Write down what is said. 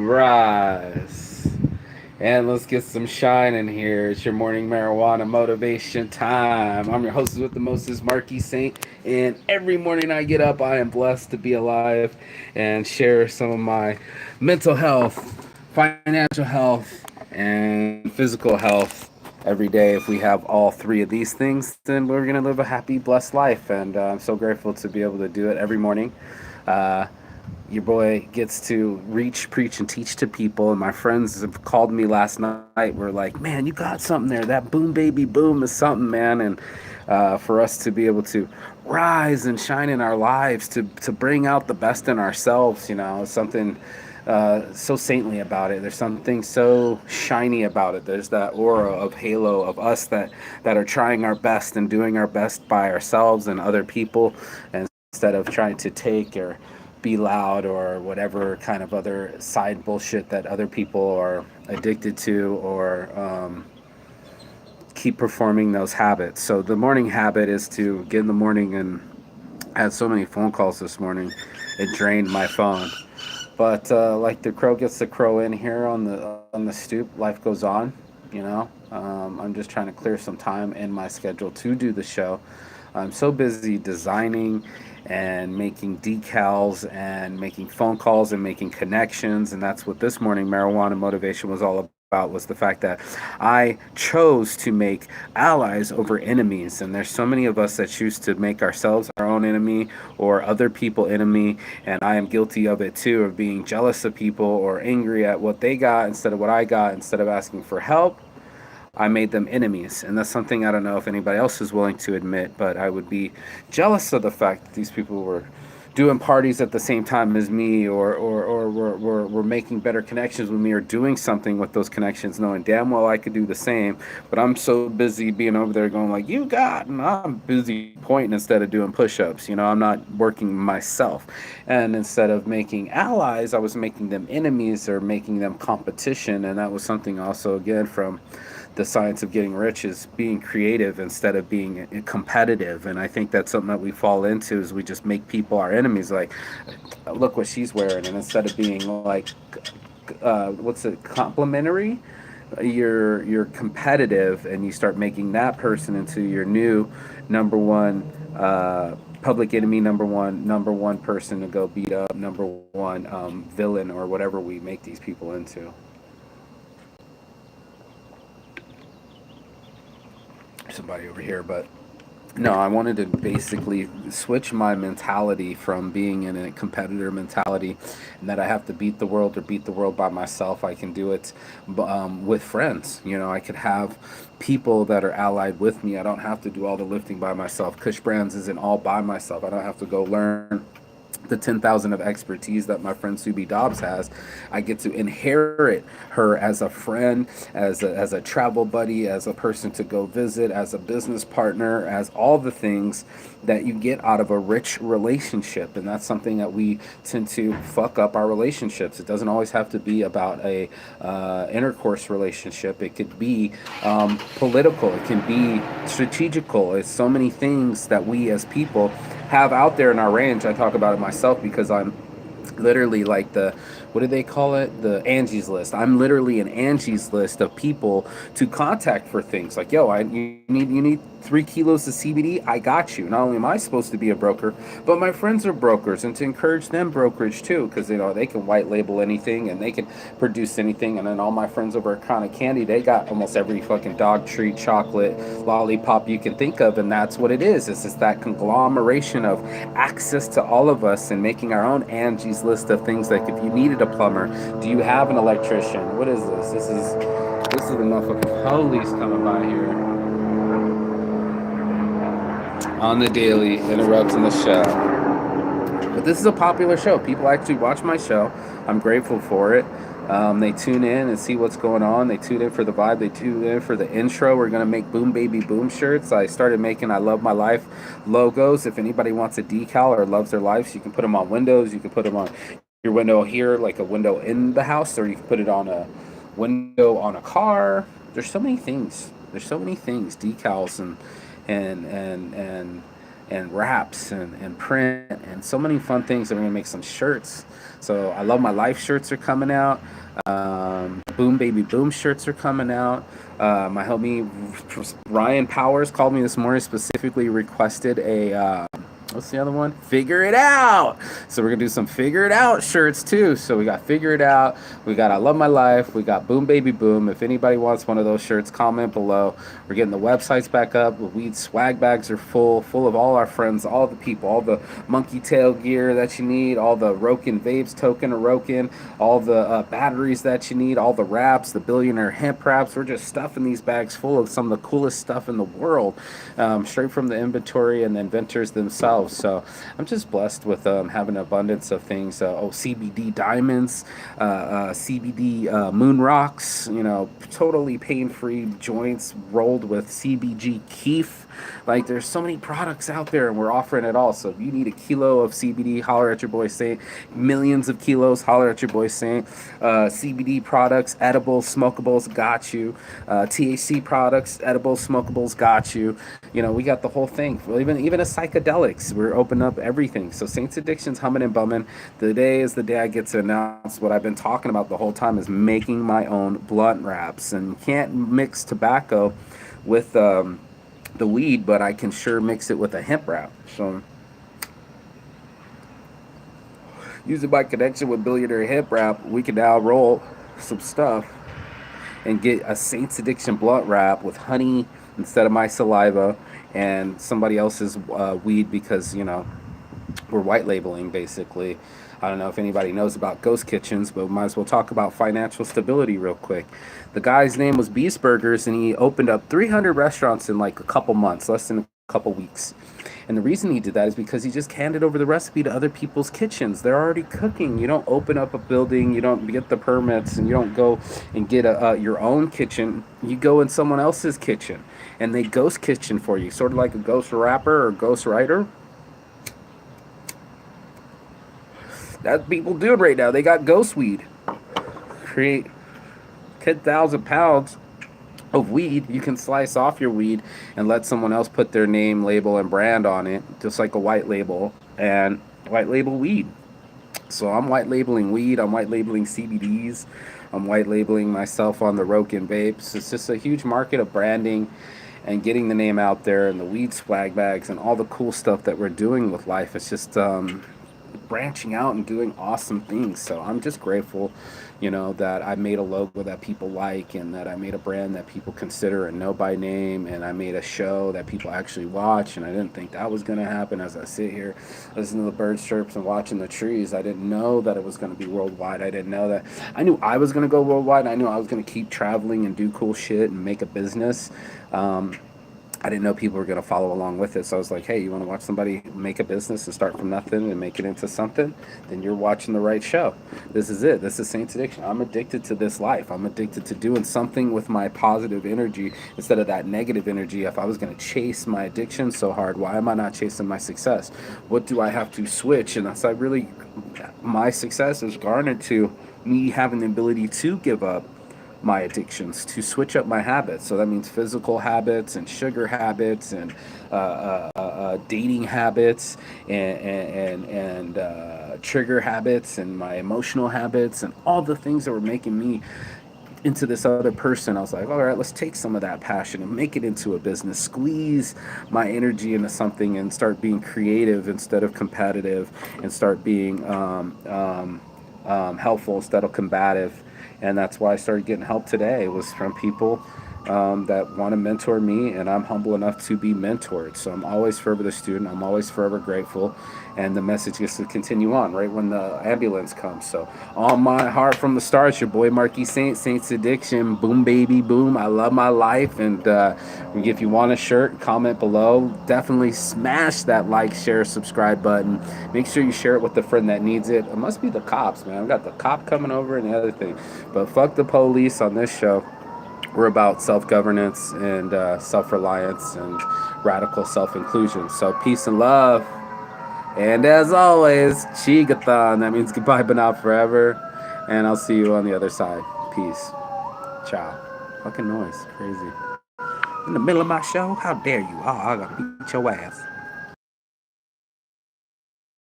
rise. And let's get some shine in here. It's your morning marijuana motivation time. I'm your host with the mostest, Marky Saint. And every morning I get up, I am blessed to be alive and share some of my mental health, financial health, and physical health every day. If we have all three of these things, then we're going to live a happy, blessed life. And I'm so grateful to be able to do it every morning. Uh, your boy gets to reach, preach, and teach to people. And my friends have called me last night. We're like, man, you got something there. That boom, baby, boom is something, man. And for us to be able to rise and shine in our lives, to bring out the best in ourselves, something so saintly about it. There's something so shiny about it. There's that aura of halo of us that are trying our best and doing our best by ourselves and other people, instead of trying to take or be loud or whatever kind of other side bullshit that other people are addicted to, or keep performing those habits. So the morning habit is to get in the morning, and I had so many phone calls this morning, it drained my phone. But like the crow gets the crow in here on the stoop, life goes on. I'm just trying to clear some time in my schedule to do the show. I'm so busy designing and making decals and making phone calls and making connections, and that's what this morning marijuana motivation was all about, was the fact that I chose to make allies over enemies. And there's so many of us that choose to make ourselves our own enemy or other people enemy, and I am guilty of it too, of being jealous of people or angry at what they got instead of what I got. Instead of asking for help, I made them enemies. And that's something I don't know if anybody else is willing to admit, but I would be jealous of the fact that these people were doing parties at the same time as me, or were making better connections with me, or doing something with those connections, knowing damn well I could do the same. But I'm so busy being over there going like, you got, and I'm busy pointing instead of doing push-ups. I'm not working myself. And instead of making allies, I was making them enemies or making them competition. And that was something also, again, from the science of getting rich, is being creative instead of being competitive. And I think that's something that we fall into, is we just make people our enemies. Like, look what she's wearing. And instead of being like, what's it, complimentary, you're competitive, and you start making that person into your new number one public enemy, number one person to go beat up, number one villain, or whatever we make these people into. Somebody over here, but no, I wanted to basically switch my mentality from being in a competitor mentality, and that I have to beat the world or beat the world by myself. I can do it with friends. I could have people that are allied with me. I don't have to do all the lifting by myself. Kush Brands isn't all by myself. I don't have to go learn the 10,000 of expertise that my friend Subi Dobbs has. I get to inherit her as a friend, as a travel buddy, as a person to go visit, as a business partner, as all the things that you get out of a rich relationship. And that's something that we tend to fuck up our relationships. It doesn't always have to be about a intercourse relationship. It could be political. It can be strategical. It's so many things that we as people have out there in our range. I talk about it myself because I'm literally like the, what do they call it, the Angie's list. I'm literally an Angie's list of people to contact for things like, yo, you need 3 kilos of CBD. I got you. Not only am I supposed to be a broker, but my friends are brokers, and to encourage them brokerage too, because they can white label anything and they can produce anything. And then all my friends over at Chronic Candy, they got almost every fucking dog treat, chocolate, lollipop you can think of. And that's what it is. It's just that conglomeration of access to all of us, and making our own Angie's list of things. Like, if you needed a plumber, do you have an electrician? What is this? This is the motherfucking police coming by here on the daily, interrupting the show. But this is a popular show. People actually watch my show. I'm grateful for it. They tune in and see what's going on. They tune in for the vibe. They tune in for the intro. We're going to make Boom Baby Boom shirts. I started making I Love My Life logos. If anybody wants a decal or loves their life, so you can put them on windows. You can put them on your window here, like a window in the house, or you can put it on a window on a car. There's so many things. Decals and wraps and print and so many fun things. And we're gonna make some shirts. So I Love My Life shirts are coming out. Boom Baby Boom shirts are coming out. My homie Ryan Powers called me this morning, specifically requested a what's the other one? Figure It Out. So we're gonna do some Figure It Out shirts too. So we got Figure It Out, we got I Love My Life, we got Boom Baby Boom. If anybody wants one of those shirts, comment below. We're getting the websites back up. The weed swag bags are full of all our friends, all the people, all the monkey tail gear that you need, all the Roken vapes, Token or Roken, all the batteries that you need, all the wraps, the billionaire hemp wraps. We're just stuffing these bags full of some of the coolest stuff in the world, straight from the inventory and the inventors themselves. So I'm just blessed with having an abundance of things. CBD diamonds, CBD moon rocks, totally pain-free joints rolled with CBG keef. Like, there's so many products out there, and we're offering it all. So if you need a kilo of CBD, holler at your boy Saint. Millions of kilos, holler at your boy Saint. CBD products, edibles, smokables, got you. THC products, edibles, smokables, got you. We got the whole thing. Even a psychedelics, we're opening up everything. So Saint's Addiction's humming and bumming. Today is the day I get to announce what I've been talking about the whole time, is making my own blunt wraps. And you can't mix tobacco with the weed, but I can sure mix it with a hemp wrap. So using my connection with Billionaire Hemp Wrap, we can now roll some stuff and get a Saints Addiction blunt wrap with honey instead of my saliva and somebody else's weed, because we're white labeling basically. I don't know if anybody knows about ghost kitchens, but we might as well talk about financial stability real quick. The guy's name was Beast Burgers, and he opened up 300 restaurants in like a couple months, less than a couple weeks. And the reason he did that is because he just handed over the recipe to other people's kitchens. They're already cooking. You don't open up a building, you don't get the permits, and you don't go and get your own kitchen. You go in someone else's kitchen, and they ghost kitchen for you, sort of like a ghost rapper or ghost writer. That's what people doing right now. They got ghost weed. Create 10,000 pounds of weed. You can slice off your weed and let someone else put their name, label, and brand on it, just like a white label, and white label weed. So I'm white labeling weed. I'm white labeling CBDs. I'm white labeling myself on the Roken vapes. It's just a huge market of branding and getting the name out there, and the weed swag bags and all the cool stuff that we're doing with life. It's just branching out and doing awesome things. So I'm just grateful, that I made a logo that people like, and that I made a brand that people consider and know by name, and I made a show that people actually watch. And I didn't think that was going to happen. As I sit here listening to the birds chirps and watching the trees, I didn't know that it was going to be worldwide. I didn't know that. I knew I was going to go worldwide. I knew I was going to keep traveling and do cool shit and make a business. I didn't know people were going to follow along with it. So I was like, hey, you want to watch somebody make a business and start from nothing and make it into something? Then you're watching the right show. This is it. This is Saints Addiction. I'm addicted to this life. I'm addicted to doing something with my positive energy instead of that negative energy. If I was going to chase my addiction so hard, why am I not chasing my success? What do I have to switch? And that's my success is garnered to me having the ability to give up my addictions, to switch up my habits. So that means physical habits and sugar habits and dating habits and trigger habits and my emotional habits and all the things that were making me into this other person. I was like, all right, let's take some of that passion and make it into a business, squeeze my energy into something and start being creative instead of competitive, and start being helpful instead of combative. And that's why I started getting help today. It was from people that want to mentor me, and I'm humble enough to be mentored. So I'm always forever the student. I'm always forever grateful. And the message gets to continue on right when the ambulance comes. So on my heart from the start, your boy Marky Saint, Saints Addiction, boom baby boom. I love my life. And if you want a shirt, comment below. Definitely smash that like, share, subscribe button. Make sure you share it with a friend that needs it. It must be the cops, man. I've got the cop coming over and the other thing. But fuck the police on this show. We're about self-governance and self-reliance and radical self-inclusion. So peace and love. And as always, Chigathon. That means goodbye but not forever. And I'll see you on the other side. Peace. Ciao. Fucking noise. Crazy. In the middle of my show? How dare you? Oh, I gotta beat your ass.